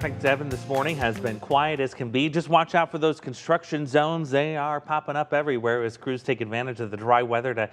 Traffic, Devin, this morning has been quiet as can be. Just watch out for those construction zones. They are popping up everywhere as crews take advantage of the dry weather to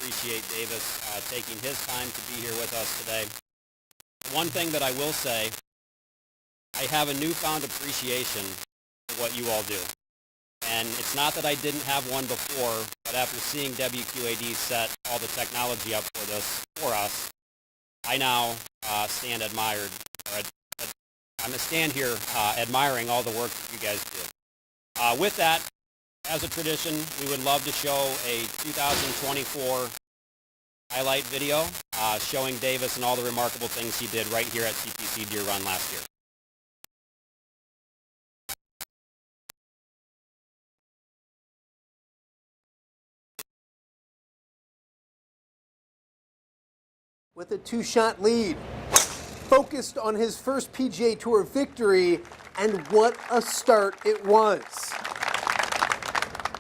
appreciate Davis taking his time to be here with us today. One thing that I will say, I have a newfound appreciation for what you all do. And it's not that I didn't have one before, but after seeing WQAD set all the technology up for us, I now stand admired. I'm a stand here admiring all the work that you guys do. With that, as a tradition, we would love to show a 2024 highlight video showing Davis and all the remarkable things he did right here at TPC Deere Run last year. With a two-shot lead, focused on his first PGA Tour victory, and what a start it was.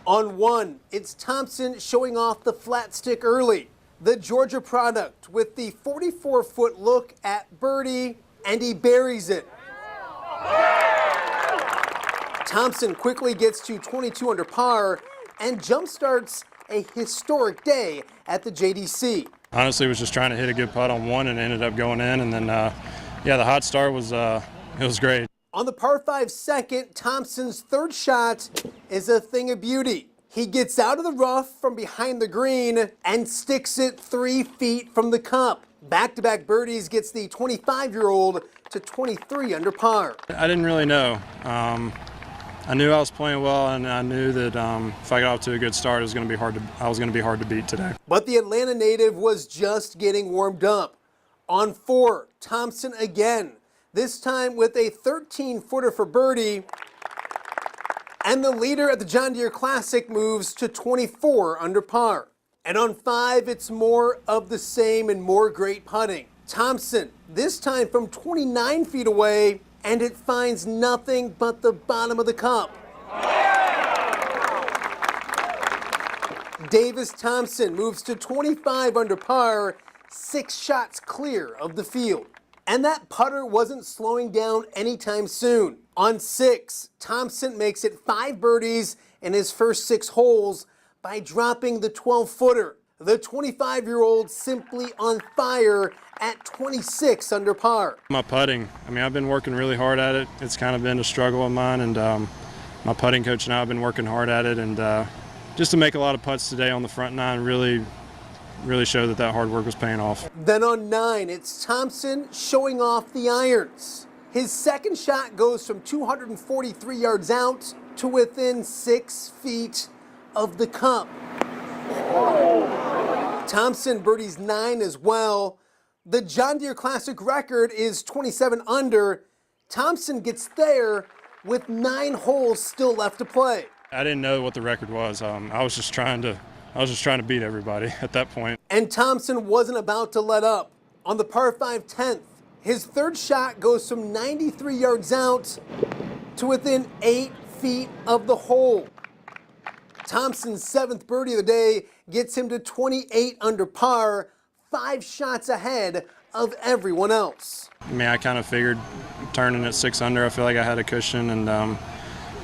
On one, it's Thompson showing off the flat stick early. The Georgia product with the 44-foot look at birdie, and he buries it. Thompson quickly gets to 22 under par and jumpstarts a historic day at the JDC. Honestly, was just trying to hit a good putt on one and ended up going in. And then, yeah, the hot start was it was great. On the par 5 second, Thompson's third shot is a thing of beauty. He gets out of the rough from behind the green and sticks it 3 feet from the cup. Back-to-back birdies gets the 25-year-old to 23 under par. I didn't really know. I knew I was playing well, and I knew that if I got off to a good start, I was going to be hard to beat today. But the Atlanta native was just getting warmed up. On 4, Thompson again, this time with a 13-footer for birdie. And the leader at the John Deere Classic moves to 24 under par. And on 5, it's more of the same and more great putting. Thompson, this time from 29 feet away, and it finds nothing but the bottom of the cup. Davis Thompson moves to 25 under par, 6 shots clear of the field. And that putter wasn't slowing down anytime soon. On 6, Thompson makes it 5 birdies in his first 6 holes by dropping the 12-footer. The 25-year-old simply on fire at 26 under par. My putting, I mean, I've been working really hard at it. It's kind of been a struggle of mine, and my putting coach and I have been working hard at it, and just to make a lot of putts today on the front 9 really showed that hard work was paying off. Then on 9, it's Thompson showing off the irons. His second shot goes from 243 yards out to within 6 feet of the cup. Thompson birdies 9 as well. The John Deere Classic record is 27 under. Thompson gets there with 9 holes still left to play. I didn't know what the record was. I was just trying to beat everybody at that point. And Thompson wasn't about to let up. On the par 5 10th, his third shot goes from 93 yards out to within 8 feet of the hole. Thompson's 7th birdie of the day gets him to 28 under par, 5 shots ahead of everyone else. I mean, I kind of figured turning at 6 under, I feel like I had a cushion, and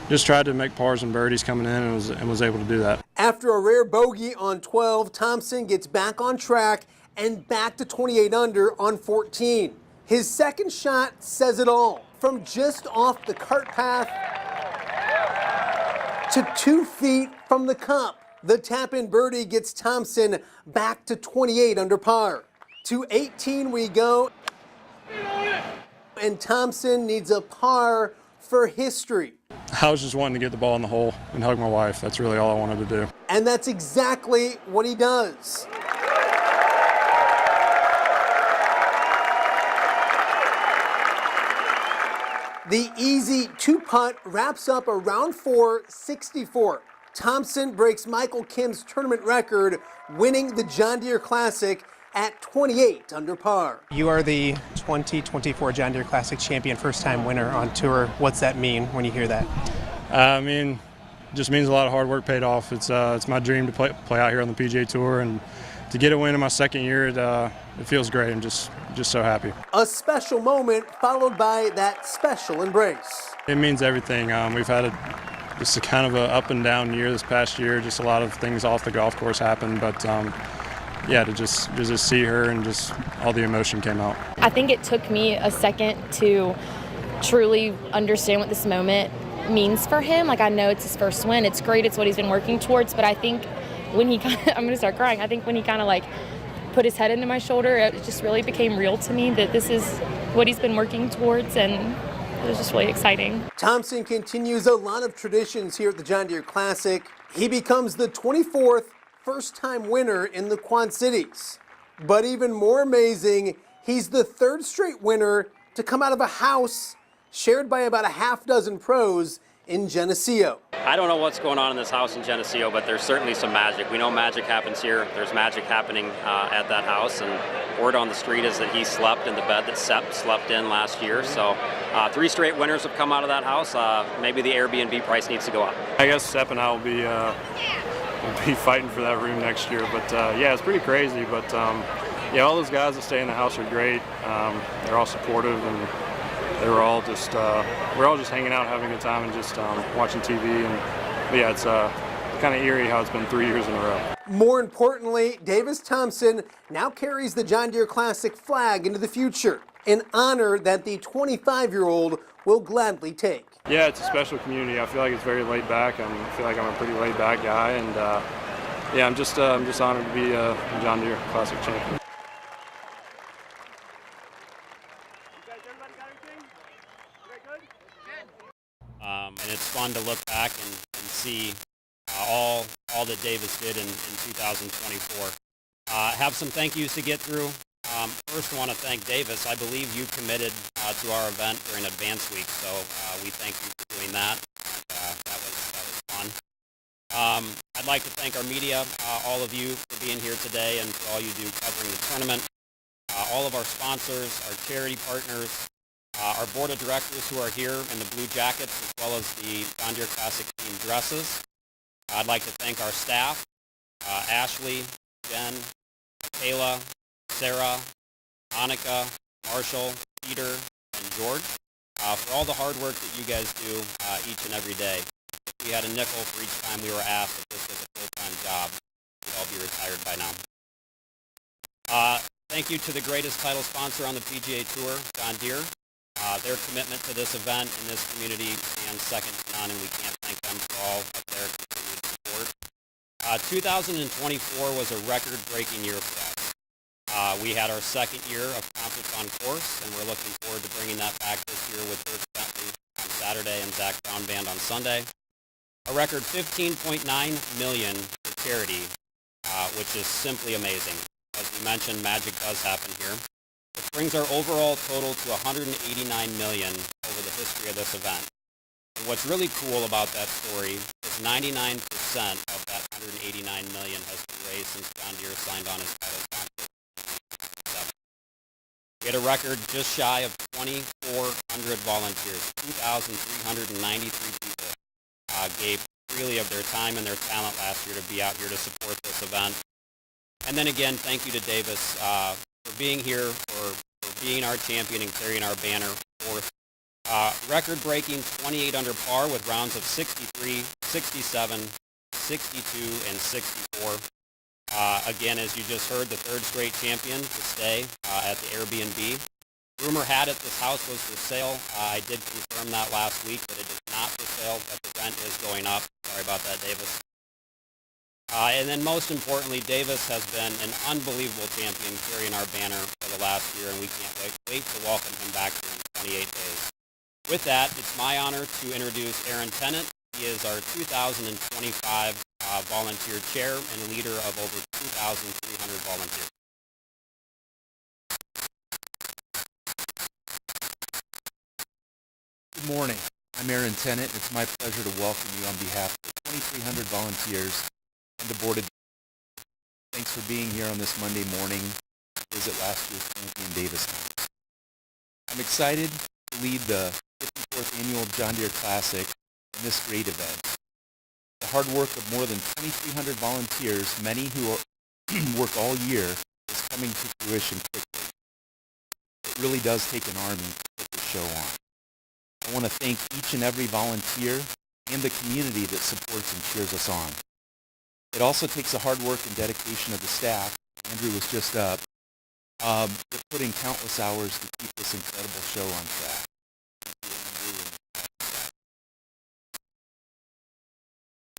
just tried to make pars and birdies coming in, and was able to do that. After a rare bogey on 12, Thompson gets back on track and back to 28 under on 14. His second shot says it all. From just off the cart path to 2 feet from the cup. The tap-in birdie gets Thompson back to 28 under par. To 18 we go. And Thompson needs a par for history. I was just wanting to get the ball in the hole and hug my wife. That's really all I wanted to do. And that's exactly what he does. The easy 2-putt wraps up a round 4 64. Thompson breaks Michael Kim's tournament record, winning the John Deere Classic at 28 under par. You are the 2024 John Deere Classic champion, first-time winner on tour. What's that mean when you hear that? I mean, it just means a lot of hard work paid off. It's my dream to play out here on the PGA Tour, and to get a win in my second year, it feels great. I'm just so happy. A special moment followed by that special embrace. It means everything. We've had just a kind of a up and down year this past year. Just a lot of things off the golf course happened, but yeah, to just see her and just all the emotion came out. I think it took me a second to truly understand what this moment means for him. Like, I know it's his first win. It's great. It's what he's been working towards. But I think when he I'm going to start crying. I think when he kind of like put his head into my shoulder, it just really became real to me that this is what he's been working towards, and it was just really exciting. Thompson continues a lot of traditions here at the John Deere Classic. He becomes the 24th first-time winner in the Quad Cities. But even more amazing, he's the third straight winner to come out of a house shared by about a half dozen pros in Geneseo. I don't know what's going on in this house in Geneseo, but there's certainly some magic. We know magic happens here. There's magic happening at that house, and word on the street is that he slept in the bed that Sepp slept in last year. So 3 straight winners have come out of that house. Maybe the Airbnb price needs to go up. I guess Sepp and I will be fighting for that room next year. But yeah, it's pretty crazy. But yeah, all those guys that stay in the house are great. They're all supportive, and they were all just we're all just hanging out, having a good time, and just watching TV. But yeah, it's kind of eerie how it's been 3 years in a row. More importantly, Davis Thompson now carries the John Deere Classic flag into the future, an honor that the 25-year-old will gladly take. Yeah, it's a special community. I feel like it's very laid back. I feel like I'm a pretty laid back guy, and yeah, I'm just honored to be a John Deere Classic champion. And it's fun to look back and see all that Davis did in 2024. Have some thank yous to get through. First, I want to thank Davis. I believe you committed to our event during advance week, so we thank you for doing that. That was fun. I'd like to thank our media, all of you for being here today and for all you do covering the tournament. All of our sponsors, our charity partners, our board of directors who are here in the blue jackets, as well as the John Deere Classic team dresses. I'd like to thank our staff, Ashley, Jen, Kayla, Sarah, Annika, Marshall, Peter, and George, for all the hard work that you guys do each and every day. If we had a nickel for each time we were asked if this was a full-time job, we'd all be retired by now. Thank you to the greatest title sponsor on the PGA Tour, John Deere. Their commitment to this event and this community stands second to none, and we can't thank them for all of their continued support. 2024 was a record-breaking year for us. We had our second year of Conference on Course, and we're looking forward to bringing that back this year with Dirk Bentley on Saturday and Zach Brown Band on Sunday. A record $15.9 million for charity, which is simply amazing. As we mentioned, magic does happen here. It brings our overall total to $189 million over the history of this event. And what's really cool about that story is 99% of that $189 million has been raised since John Deere signed on his title contract. We had a record just shy of 2,400 volunteers. 2,393 people gave freely of their time and their talent last year to be out here to support this event. And then again, thank you to Davis for being here, for being our champion and carrying our banner forth. Record-breaking 28 under par with rounds of 63, 67, 62, and 64. Again, as you just heard, the third straight champion to stay at the Airbnb. Rumor had it this house was for sale. I did confirm that last week, that it is not for sale, but the rent is going up. Sorry about that, Davis. And then most importantly, Davis has been an unbelievable champion carrying our banner for the last year, and we can't wait to welcome him back here in 28 days. With that, it's my honor to introduce Aaron Tennant. He is our 2025 volunteer chair and leader of over 2,300 volunteers. Good morning. I'm Aaron Tennant. It's my pleasure to welcome you on behalf of the 2,300 volunteers and the board of. Thanks for being here on this Monday morning to visit last year's champion Davis. I'm excited to lead the 54th annual John Deere Classic in this great event. The hard work of more than 2,300 volunteers, many who work all year, is coming to fruition quickly. It really does take an army to put the show on. I want to thank each and every volunteer and the community that supports and cheers us on. It also takes the hard work and dedication of the staff Andrew was just up. They're putting countless hours to keep this incredible show on track.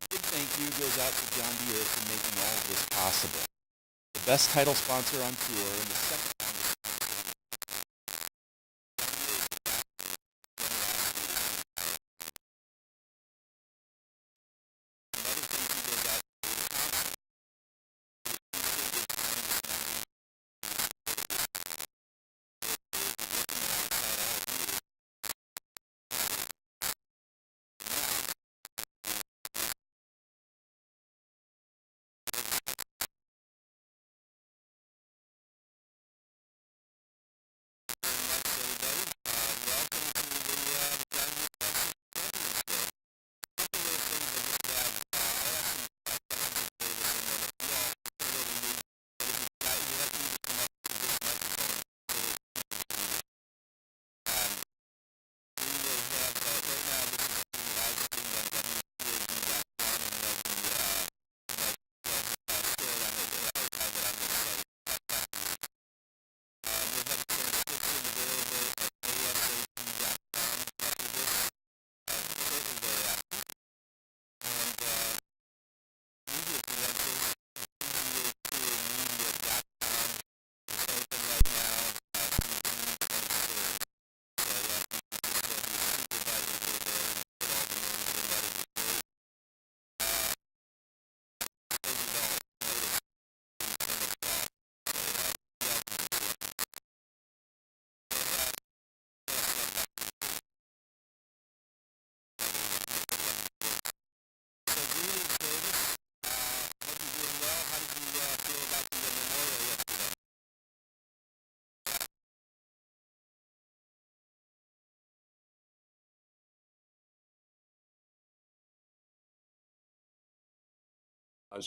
A big thank you goes out to John Deere for making all of this possible. The best title sponsor on tour and the second longest sponsor on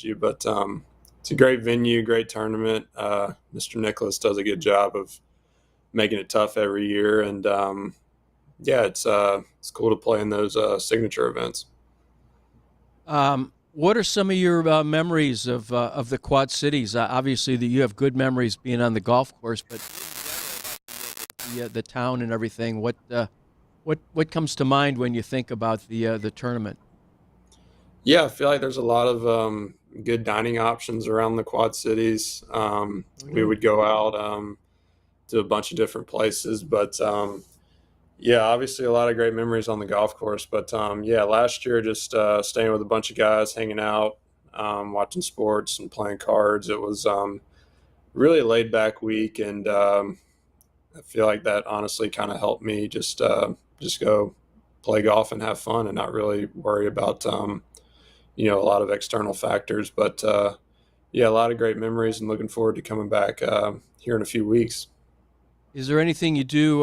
You, but it's a great venue, great tournament. Mr. Nicholas does a good job of making it tough every year, and yeah, it's cool to play in those signature events. What are some of your memories of the Quad Cities? Obviously, you have good memories being on the golf course, but the town and everything. What comes to mind when you think about the tournament? Yeah, I feel like there's a lot of good dining options around the Quad Cities. We would go out to a bunch of different places, but yeah, obviously a lot of great memories on the golf course. But yeah, last year just staying with a bunch of guys, hanging out, watching sports and playing cards. It was really a laid back week, and I feel like that honestly kind of helped me just go play golf and have fun and not really worry about a lot of external factors. But yeah, a lot of great memories, and looking forward to coming back here in a few weeks. Is there anything you do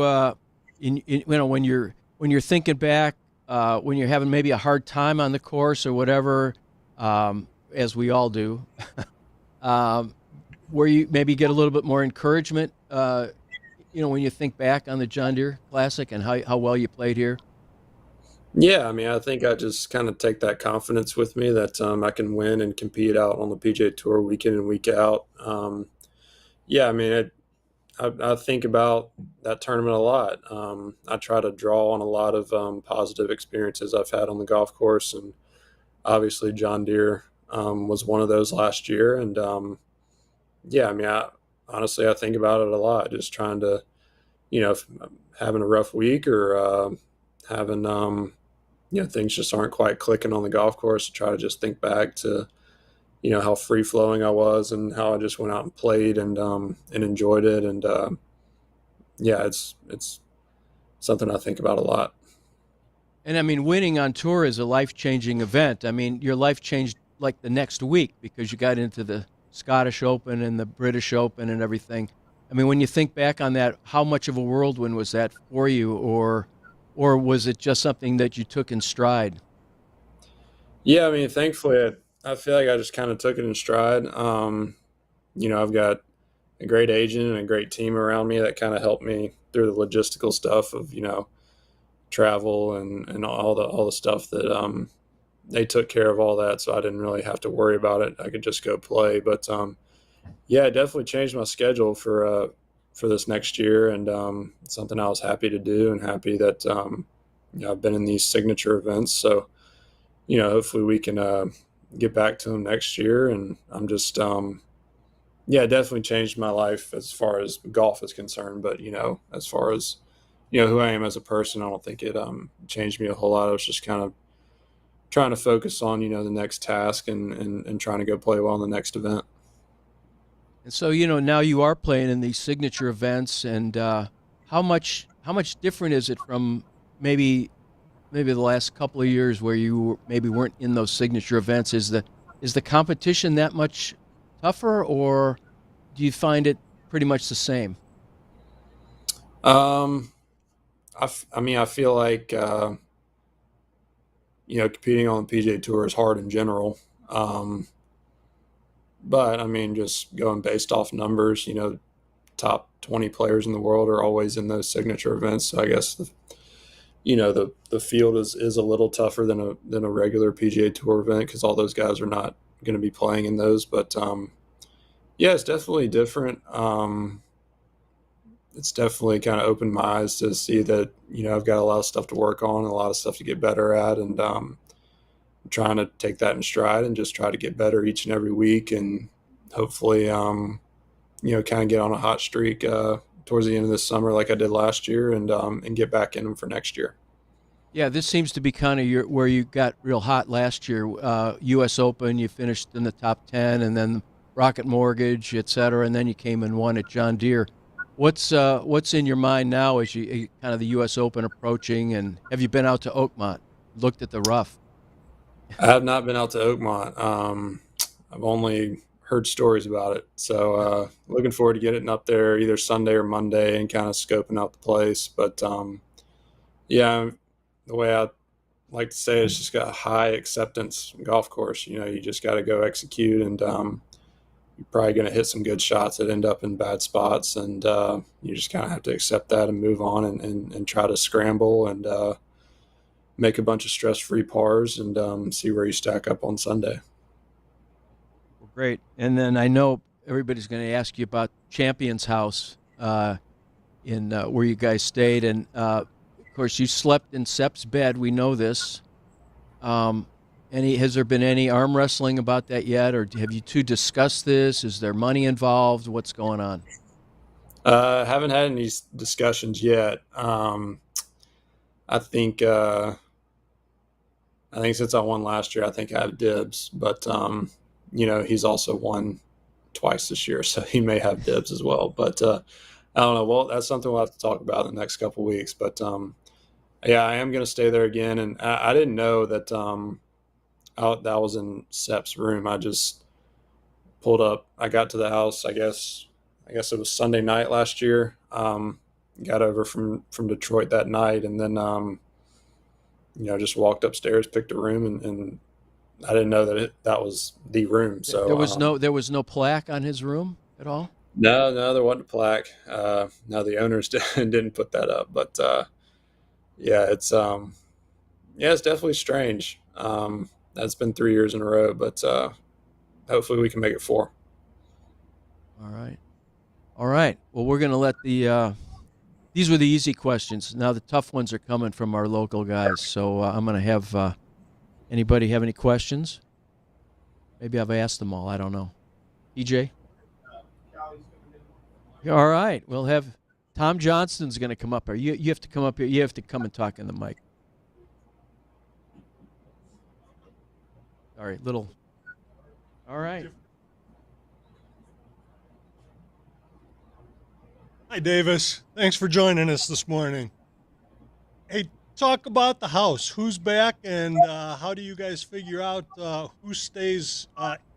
when you're thinking back, when you're having maybe a hard time on the course or whatever, as we all do, where you maybe get a little bit more encouragement, when you think back on the John Deere Classic and how well you played here? Yeah, I mean, I think I just kind of take that confidence with me that I can win and compete out on the PGA Tour week in and week out. Yeah, I mean, I think about that tournament a lot. I try to draw on a lot of positive experiences I've had on the golf course, and obviously John Deere was one of those last year. And yeah, I mean, honestly, I think about it a lot, just trying to, if I'm having a rough week or having, things just aren't quite clicking on the golf course, to try to just think back to, how free flowing I was and how I just went out and played and enjoyed it. And yeah, it's something I think about a lot. And I mean, winning on tour is a life-changing event. I mean, your life changed like the next week because you got into the Scottish Open and the British Open and everything. I mean, when you think back on that, how much of a whirlwind was that for you, or was it just something that you took in stride? Yeah, I mean, thankfully, I feel like I just kind of took it in stride. I've got a great agent and a great team around me that kind of helped me through the logistical stuff of, travel and all the stuff that they took care of all that, so I didn't really have to worry about it. I could just go play. But Yeah, it definitely changed my schedule for this next year, and something I was happy to do, and happy that I've been in these signature events. So hopefully we can get back to them next year. And I'm just yeah, it definitely changed my life as far as golf is concerned. But as far as who I am as a person, I don't think it changed me a whole lot. I was just kind of trying to focus on the next task, and trying to go play well in the next event. And so, now you are playing in these signature events, and how much different is it from maybe the last couple of years where you maybe weren't in those signature events? Is the competition that much tougher, or do you find it pretty much the same? Um, I mean, I feel like competing on the PGA Tour is hard in general. Um, but I mean, just going based off numbers, top 20 players in the world are always in those signature events. So I guess the field is a little tougher than a regular PGA Tour event, because all those guys are not going to be playing in those. But yeah, it's definitely different. It's definitely kind of opened my eyes to see that I've got a lot of stuff to work on, and a lot of stuff to get better at, and I'm trying to take that in stride and just try to get better each and every week, and hopefully kind of get on a hot streak towards the end of this summer like I did last year, and get back in them for next year. Yeah, this seems to be kind of where you got real hot last year. U.S. Open, you finished in the top 10, and then Rocket Mortgage, et cetera, and then you came and won at John Deere. What's in your mind now as you kind of the U.S. Open approaching, and have you been out to Oakmont, looked at the rough? I have not been out to Oakmont. I've only heard stories about it. So looking forward to getting up there either Sunday or Monday and kind of scoping out the place. But yeah, the way I like to say it, it's just got a high acceptance golf course. You just got to go execute, and you're probably going to hit some good shots that end up in bad spots. And you just kind of have to accept that and move on, and try to scramble, and make a bunch of stress-free pars, and see where you stack up on Sunday. Well, great. And then I know everybody's going to ask you about Champion's House in where you guys stayed, and of course you slept in Sepp's bed. We know this. Has there been any arm wrestling about that yet, or have you two discussed this? Is there money involved? What's going on? Haven't had any discussions yet. I think since I won last year, I think I have dibs. But he's also won twice this year, so he may have dibs as well. But I don't know. Well, that's something we'll have to talk about in the next couple of weeks. But yeah, I am going to stay there again, and I didn't know that that was in Sepp's room. I just pulled up. I got to the house. I guess it was Sunday night last year. Got over from Detroit that night, and then just walked upstairs, picked a room, and I didn't know that was the room. So there was no plaque on his room at all. No, there wasn't a plaque. No, the owners didn't put that up. But yeah, it's definitely strange. That's been 3 years in a row, but hopefully we can make it 4. All right. Well, we're going to let these were the easy questions. Now the tough ones are coming from our local guys. So I'm going to have anybody have any questions? Maybe I've asked them all. I don't know. EJ? All right. We'll have Tom Johnston's going to come up here. You have to come up here. You have to come and talk in the mic. All right. All right. Hi, Davis. Thanks for joining us this morning. Hey, talk about the house. Who's back, and how do you guys figure out who stays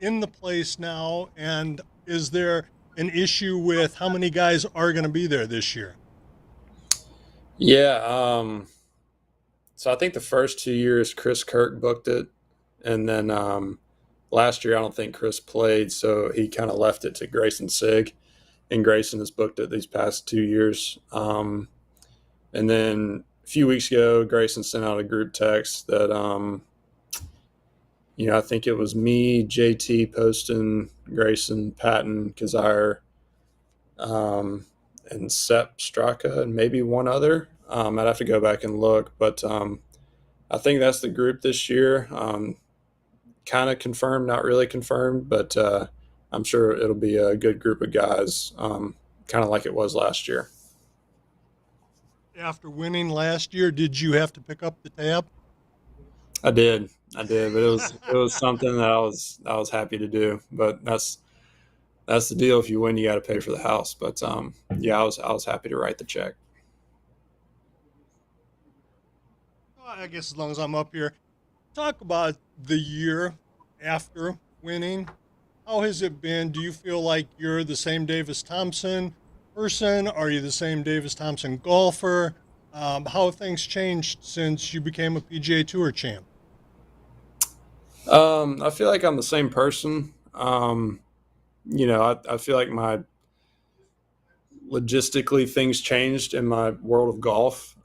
in the place now? And is there an issue with how many guys are going to be there this year? Yeah. So I think the first 2 years Chris Kirk booked it, and then last year I don't think Chris played, so he kind of left it to Grayson Sig. And Grayson has booked it these past 2 years. And then a few weeks ago, Grayson sent out a group text that I think it was me, JT, Poston, Grayson, Patton, Kazire, and Sepp Straka, and maybe one other. I'd have to go back and look, but I think that's the group this year. Kind of confirmed, not really confirmed, but I'm sure it'll be a good group of guys, kind of like it was last year. After winning last year, did you have to pick up the tab? I did, but it was something that I was happy to do. But that's the deal. If you win, you got to pay for the house. But yeah, I was happy to write the check. I guess as long as I'm up here, talk about the year after winning. How has it been? Do you feel like you're the same Davis Thompson person? Are you the same Davis Thompson golfer? How have things changed since you became a PGA Tour champ? I feel like I'm the same person. I feel like logistically things changed in my world of golf,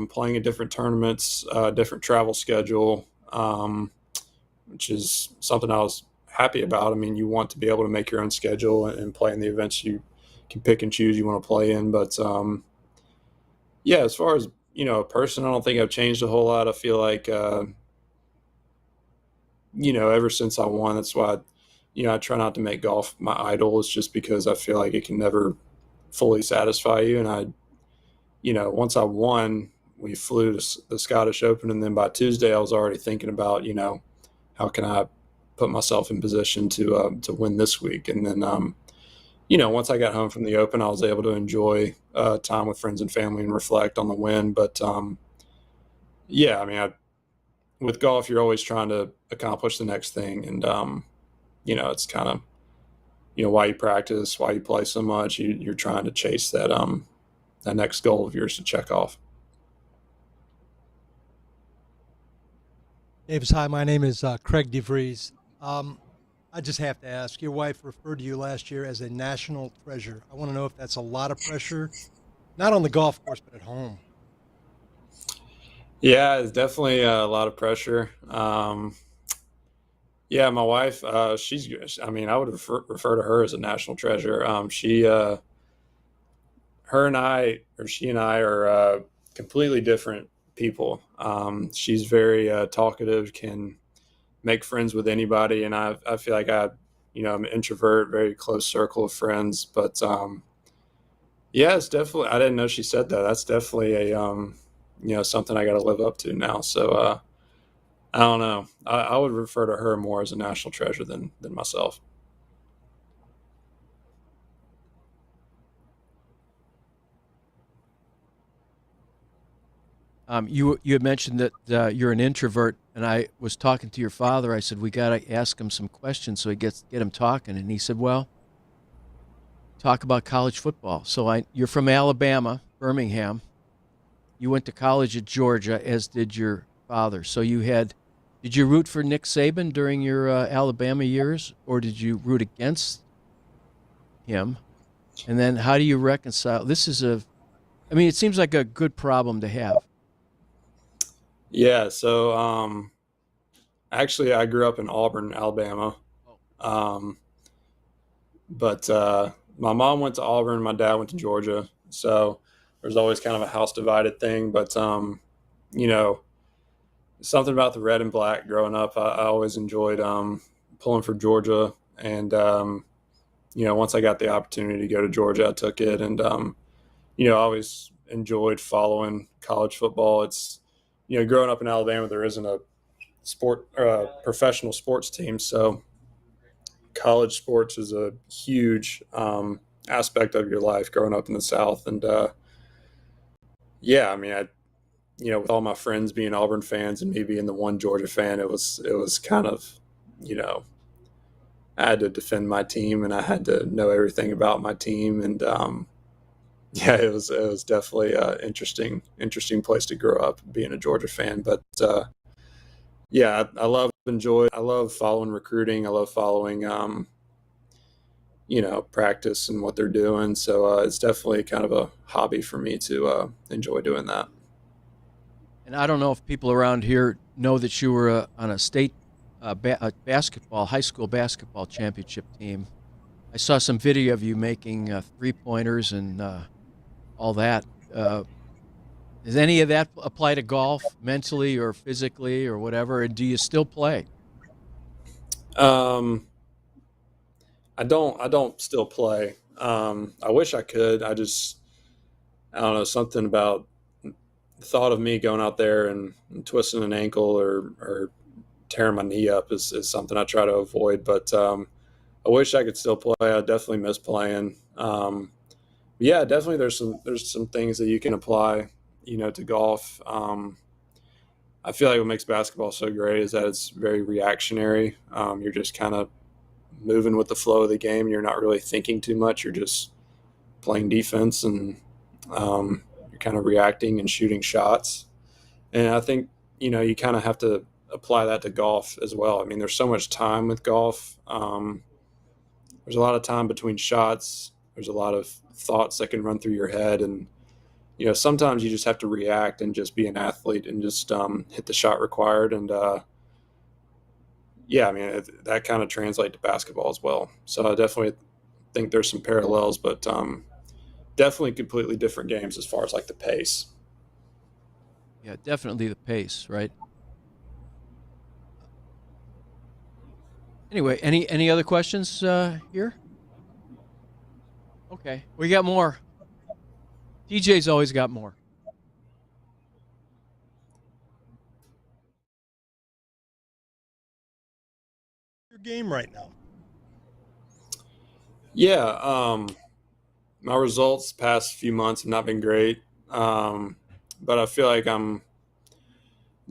playing in different tournaments, different travel schedule, which is something I was happy about. I mean, you want to be able to make your own schedule and play in the events you can pick and choose you want to play in. But yeah, as far as a person, I don't think I've changed a whole lot. I feel like ever since I won, that's why I try not to make golf my idol. It's just because I feel like it can never fully satisfy you. And once I won, we flew to the Scottish Open, and then by Tuesday, I was already thinking about, how can I put myself in position to win this week. And then, once I got home from the Open, I was able to enjoy time with friends and family and reflect on the win. But yeah, I mean, with golf, you're always trying to accomplish the next thing, and it's kind of why you practice, why you play so much. You're trying to chase that next goal of yours to check off. Davis, hi, my name is Craig DeVries. I just have to ask, your wife referred to you last year as a national treasure. I want to know if that's a lot of pressure, not on the golf course, but at home. Yeah, it's definitely a lot of pressure. Yeah, my wife, she's good. I mean, I would refer to her as a national treasure. She and I are completely different people. She's very talkative, can make friends with anybody, and I feel like I'm an introvert, very close circle of friends. But yeah, it's definitely. I didn't know she said that. That's definitely a something I got to live up to now. So I don't know. I would refer to her more as a national treasure than myself. You had mentioned that you're an introvert, and I was talking to your father. I said we got to ask him some questions so get him talking, and he said, "Well, talk about college football." So you're from Alabama, Birmingham. You went to college at Georgia, as did your father. So did you root for Nick Saban during your Alabama years, or did you root against him? And then how do you reconcile? It seems like a good problem to have. Yeah, so actually, I grew up in Auburn, Alabama, but my mom went to Auburn, my dad went to Georgia, so there's always kind of a house divided thing. But something about the red and black growing up, I always enjoyed pulling for Georgia, and once I got the opportunity to go to Georgia, I took it, and I always enjoyed following college football. It's growing up in Alabama, there isn't a professional sports team, so college sports is a huge aspect of your life growing up in the South. And yeah, I mean, with all my friends being Auburn fans and me being the one Georgia fan, it was kind of, I had to defend my team and I had to know everything about my team. And yeah, it was definitely an interesting place to grow up being a Georgia fan. But yeah, I love following recruiting. I love following practice and what they're doing. So it's definitely kind of a hobby for me to enjoy doing that. And I don't know if people around here know that you were on a state basketball, high school basketball championship team. I saw some video of you making three-pointers and all that. Does any of that apply to golf, mentally or physically or whatever? And do you still play? I don't still play. I wish I could. I don't know, something about the thought of me going out there and twisting an ankle or tearing my knee up is something I try to avoid. But I wish I could still play. I definitely miss playing. Yeah, definitely. There's some things that you can apply, to golf. I feel like what makes basketball so great is that it's very reactionary. You're just kind of moving with the flow of the game. You're not really thinking too much. You're just playing defense and you're kind of reacting and shooting shots. And I think, you kind of have to apply that to golf as well. I mean, there's so much time with golf. There's a lot of time between shots. There's a lot of thoughts that can run through your head. And, sometimes you just have to react and just be an athlete and just hit the shot required. And, yeah, I mean, that kind of translates to basketball as well. So I definitely think there's some parallels, but definitely completely different games as far as like the pace. Yeah, definitely the pace, right? Anyway, any other questions here? Okay, we got more. DJ's always got more. Your game right now. Yeah, my results past few months have not been great, but I feel like I'm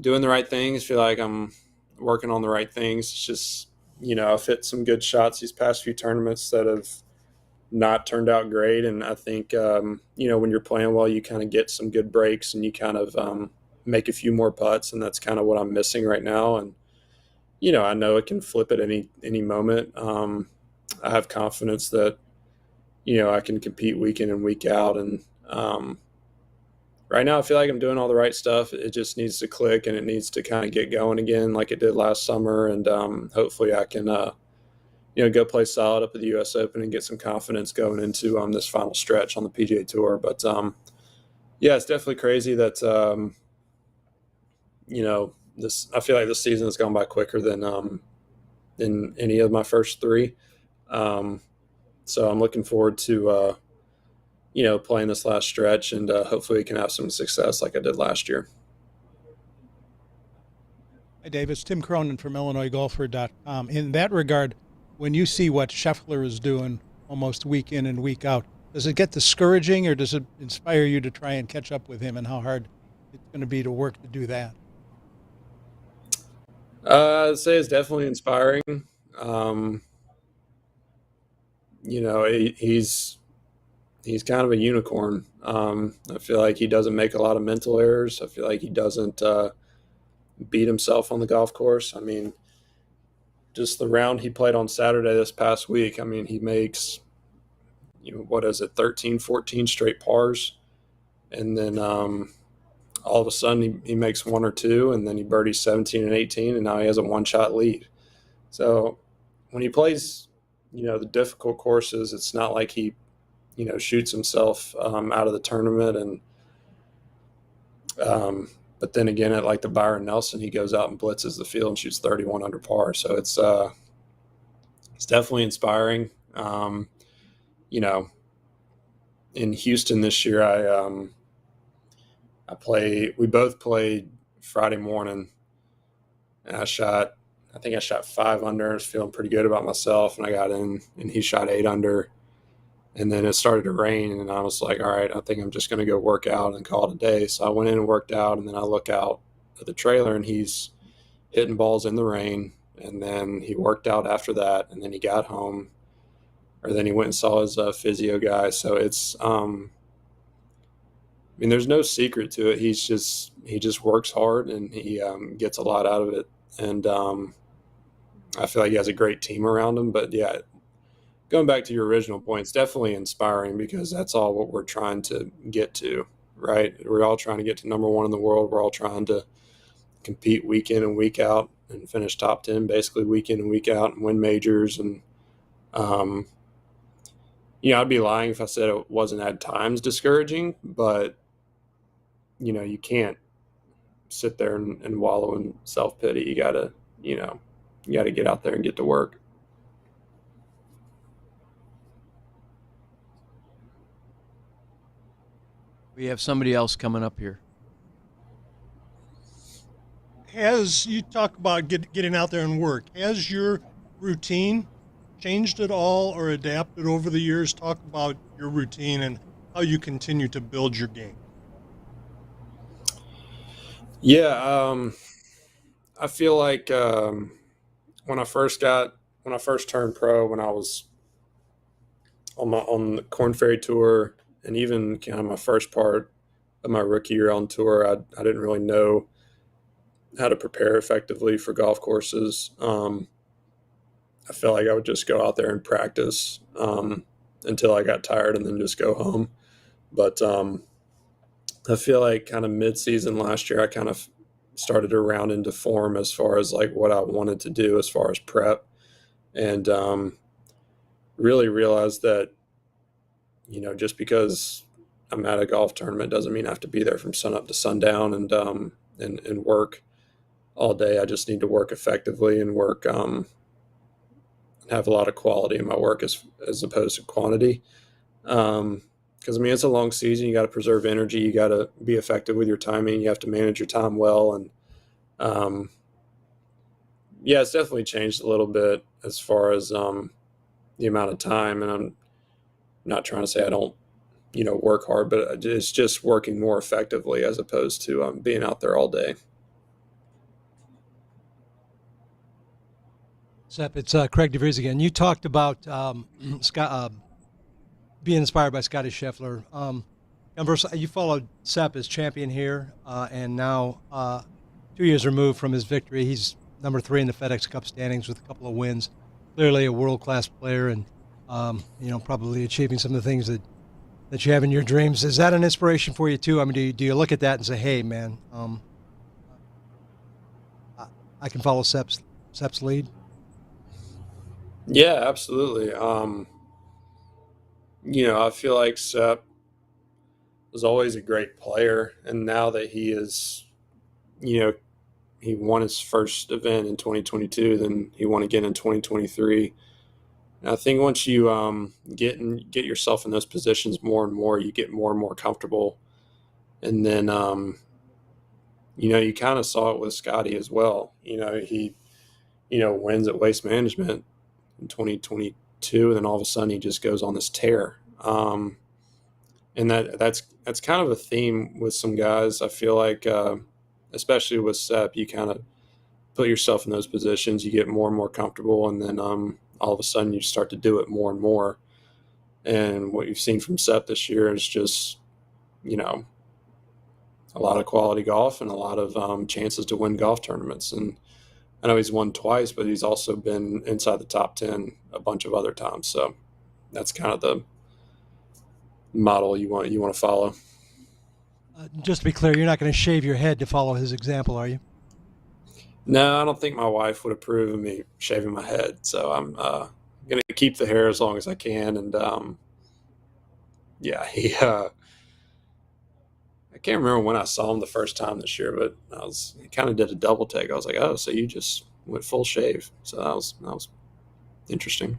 doing the right things. Feel like I'm working on the right things. It's just, I've hit some good shots these past few tournaments that have not turned out great. And I think, when you're playing well, you kind of get some good breaks and you kind of make a few more putts. And that's kind of what I'm missing right now. And, I know it can flip at any moment. I have confidence that, I can compete week in and week out. And right now I feel like I'm doing all the right stuff. It just needs to click and it needs to kind of get going again like it did last summer. And hopefully I can, go play solid up at the U.S. Open and get some confidence going into this final stretch on the PGA Tour. But, yeah, it's definitely crazy that, I feel like this season has gone by quicker than any of my first three. So I'm looking forward to, playing this last stretch and hopefully we can have some success like I did last year. Hi, Dave. It's Tim Cronin from IllinoisGolfer.com. In that regard, when you see what Scheffler is doing almost week in and week out, does it get discouraging or does it inspire you to try and catch up with him and how hard it's going to be to work to do that? I'd say it's definitely inspiring. He's kind of a unicorn. I feel like he doesn't make a lot of mental errors. I feel like he doesn't beat himself on the golf course. I mean, just the round he played on Saturday this past week, I mean, he makes, 13, 14 straight pars. And then all of a sudden he makes one or two, and then he birdies 17 and 18, and now he has a one-shot lead. So when he plays, the difficult courses, it's not like he, shoots himself out of the tournament. And but then again, at like the Byron Nelson, he goes out and blitzes the field and shoots 31 under par. So it's definitely inspiring. In Houston this year, we both played Friday morning, and I think I shot 5 under. I was feeling pretty good about myself, and I got in, and he shot 8 under. And then it started to rain, and I was like, all right, I think I'm just going to go work out and call it a day. So I went in and worked out, and then I look out at the trailer, and he's hitting balls in the rain. And then he worked out after that, and then he got home, or then he went and saw his physio guy. So it's, there's no secret to it. He just works hard, and he gets a lot out of it. And I feel like he has a great team around him. But yeah, going back to your original point, it's definitely inspiring because that's all what we're trying to get to, right? We're all trying to get to number one in the world. We're all trying to compete week in and week out. and finish top 10 basically week in and week out and win majors. And, I'd be lying if I said it wasn't at times discouraging, but, you can't sit there and wallow in self-pity. You gotta get out there and get to work. We have somebody else coming up here. As you talk about getting out there and work, has your routine changed at all or adapted over the years? Talk about your routine and how you continue to build your game. Yeah, I feel like when I first turned pro, when I was on the Corn Ferry Tour, and even kind of my first part of my rookie year on tour, I didn't really know how to prepare effectively for golf courses. I felt like I would just go out there and practice until I got tired and then just go home. But I feel like kind of mid-season last year, I kind of started to round into form as far as like what I wanted to do as far as prep, and really realized that, just because I'm at a golf tournament doesn't mean I have to be there from sun up to sundown and work all day. I just need to work effectively and work have a lot of quality in my work as opposed to quantity. Because it's a long season. You got to preserve energy. You got to be effective with your timing. You have to manage your time well. And it's definitely changed a little bit as far as the amount of time. And I'm not trying to say I don't, work hard, but it's just working more effectively as opposed to being out there all day. Sepp, it's Craig DeVries again. You talked about being inspired by Scotty Scheffler. You followed Sepp as champion here, and now 2 years removed from his victory, he's number 3 in the FedEx Cup standings with a couple of wins. Clearly a world-class player, and probably achieving some of the things that you have in your dreams. Is that an inspiration for you too? I mean, do you look at that and say, "Hey, man, I can follow Sepp's lead"? Yeah, absolutely. I feel like Sepp was always a great player, and now that he is, he won his first event in 2022, then he won again in 2023. And I think once you get yourself in those positions more and more, you get more and more comfortable, and then you kind of saw it with Scotty as well. He wins at Waste Management in 2022, and then all of a sudden he just goes on this tear. And that's kind of a theme with some guys. I feel like, especially with Sepp, you kind of put yourself in those positions, you get more and more comfortable, and then all of a sudden you start to do it more and more. And what you've seen from Sepp this year is just, a lot of quality golf and a lot of chances to win golf tournaments. And I know he's won twice, but he's also been inside the top 10 a bunch of other times. So that's kind of the model you want to follow. Just to be clear, you're not going to shave your head to follow his example, are you? No, I don't think my wife would approve of me shaving my head. So I'm going to keep the hair as long as I can. And I can't remember when I saw him the first time this year, but he kind of did a double take. I was like, oh, so you just went full shave. So that was interesting.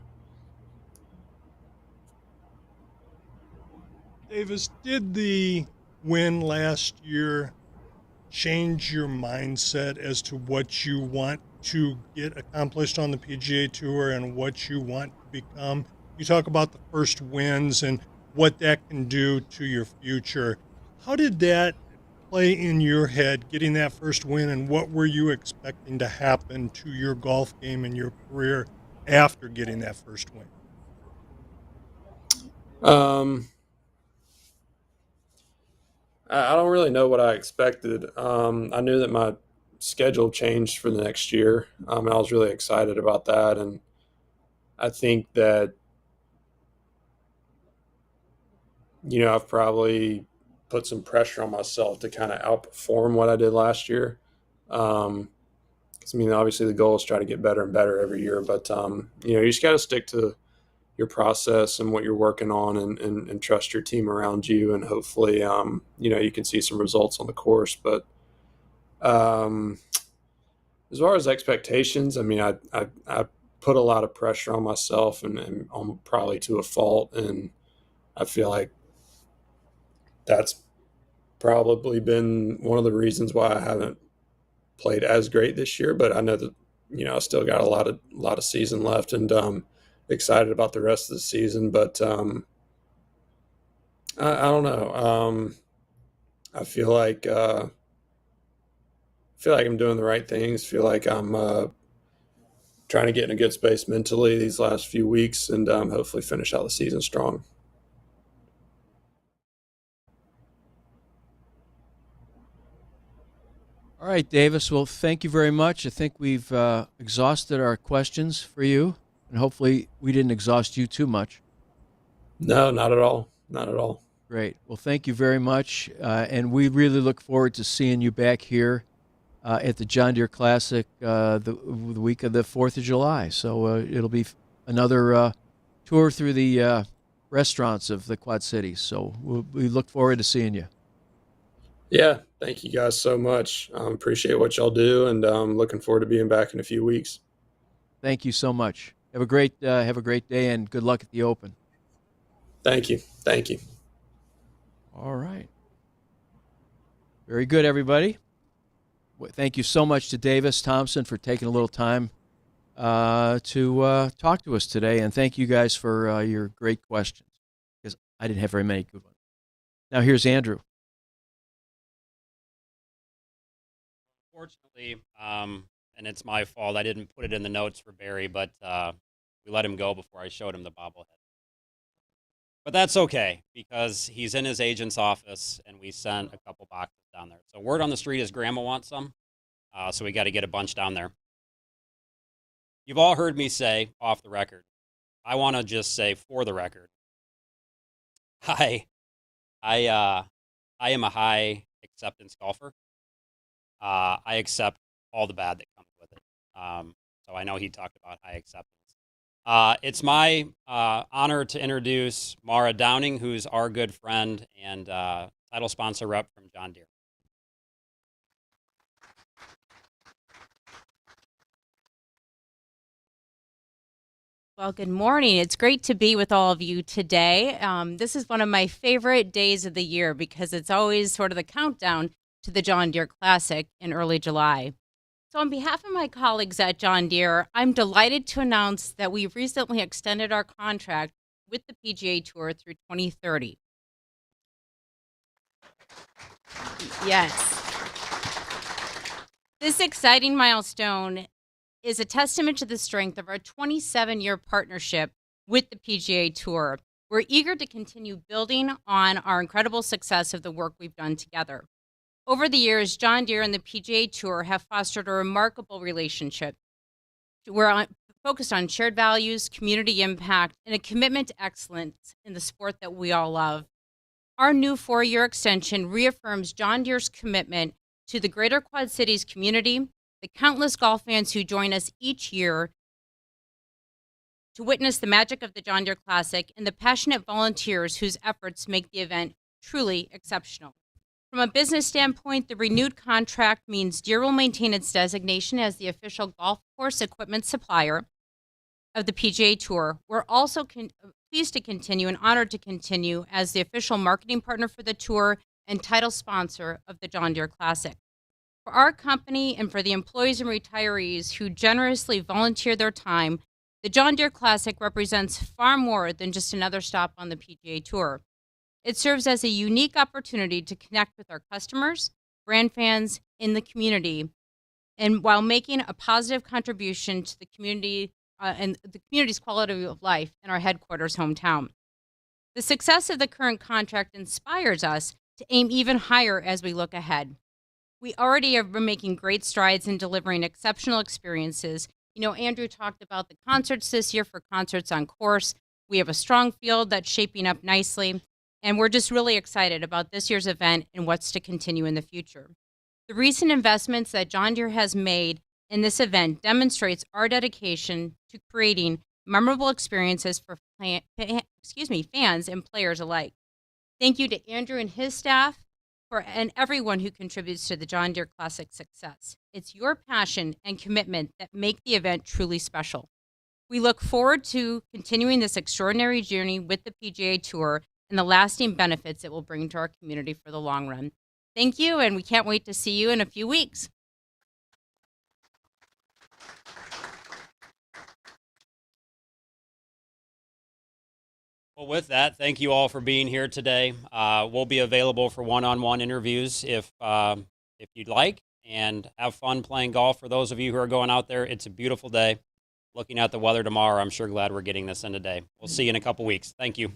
Davis, did the win last year change your mindset as to what you want to get accomplished on the PGA Tour and what you want to become? You talk about the first wins and what that can do to your future. How did that play in your head, getting that first win, and what were you expecting to happen to your golf game and your career after getting that first win? I don't really know what I expected. I knew that my schedule changed for the next year. And I was really excited about that. And I think that, I've probably put some pressure on myself to kind of outperform what I did last year. 'Cause, I mean, obviously the goal is try to get better and better every year, but you just got to stick to your process and what you're working on, and trust your team around you, and hopefully you can see some results on the course. But um, as far as expectations, I mean, I put a lot of pressure on myself, and probably to a fault, and I feel like that's probably been one of the reasons why I haven't played as great this year. But I know that I still got a lot of season left, and excited about the rest of the season. But I don't know. I feel like I'm doing the right things. Feel like I'm trying to get in a good space mentally these last few weeks, and hopefully finish out the season strong. All right, Davis. Well, thank you very much. I think we've exhausted our questions for you, and hopefully we didn't exhaust you too much. No, not at all. Not at all. Great. Well, thank you very much, and we really look forward to seeing you back here at the John Deere Classic the week of the 4th of July. So it'll be another tour through the restaurants of the Quad Cities. So we look forward to seeing you. Yeah, thank you guys so much. Appreciate what y'all do, and looking forward to being back in a few weeks. Thank you so much. Have a great day, and good luck at the Open. Thank you. Thank you. All right. Very good, everybody. Thank you so much to Davis Thompson for taking a little time to talk to us today, and thank you guys for your great questions, because I didn't have very many good ones. Now here's Andrew. Unfortunately, and it's my fault, I didn't put it in the notes for Barry, but we let him go before I showed him the bobblehead. But that's okay, because he's in his agent's office, and we sent a couple boxes down there. So word on the street is Grandma wants some, so we got to get a bunch down there. You've all heard me say, off the record, I want to just say for the record, I am a high acceptance golfer. I accept all the bad that comes with it. So I know he talked about high acceptance. It's my honor to introduce Mara Downing, who's our good friend and title sponsor rep from John Deere. Well, good morning. It's great to be with all of you today. This is one of my favorite days of the year because it's always sort of the countdown to the John Deere Classic in early July. So on behalf of my colleagues at John Deere, I'm delighted to announce that we've recently extended our contract with the PGA Tour through 2030. Yes. This exciting milestone is a testament to the strength of our 27-year partnership with the PGA Tour. We're eager to continue building on our incredible success of the work we've done together. Over the years, John Deere and the PGA Tour have fostered a remarkable relationship. We're focused on shared values, community impact, and a commitment to excellence in the sport that we all love. Our new 4-year extension reaffirms John Deere's commitment to the greater Quad Cities community, the countless golf fans who join us each year to witness the magic of the John Deere Classic, and the passionate volunteers whose efforts make the event truly exceptional. From a business standpoint, the renewed contract means Deere will maintain its designation as the official golf course equipment supplier of the PGA Tour. We're also pleased to continue and honored to continue as the official marketing partner for the Tour and title sponsor of the John Deere Classic. For our company and for the employees and retirees who generously volunteer their time, the John Deere Classic represents far more than just another stop on the PGA Tour. It serves as a unique opportunity to connect with our customers, brand fans, in the community, and while making a positive contribution to the community and the community's quality of life in our headquarters hometown. The success of the current contract inspires us to aim even higher as we look ahead. We already have been making great strides in delivering exceptional experiences. You know, Andrew talked about the concerts this year for Concerts on Course. We have a strong field that's shaping up nicely, and we're just really excited about this year's event and what's to continue in the future. The recent investments that John Deere has made in this event demonstrates our dedication to creating memorable experiences for fans and players alike. Thank you to Andrew and his staff and everyone who contributes to the John Deere Classic success. It's your passion and commitment that make the event truly special. We look forward to continuing this extraordinary journey with the PGA Tour and the lasting benefits it will bring to our community for the long run. Thank you, and we can't wait to see you in a few weeks. Well, with that, thank you all for being here today. We'll be available for one-on-one interviews if you'd like, and have fun playing golf. For those of you who are going out there, it's a beautiful day. Looking at the weather tomorrow, I'm sure glad we're getting this in today. We'll see you in a couple weeks. Thank you.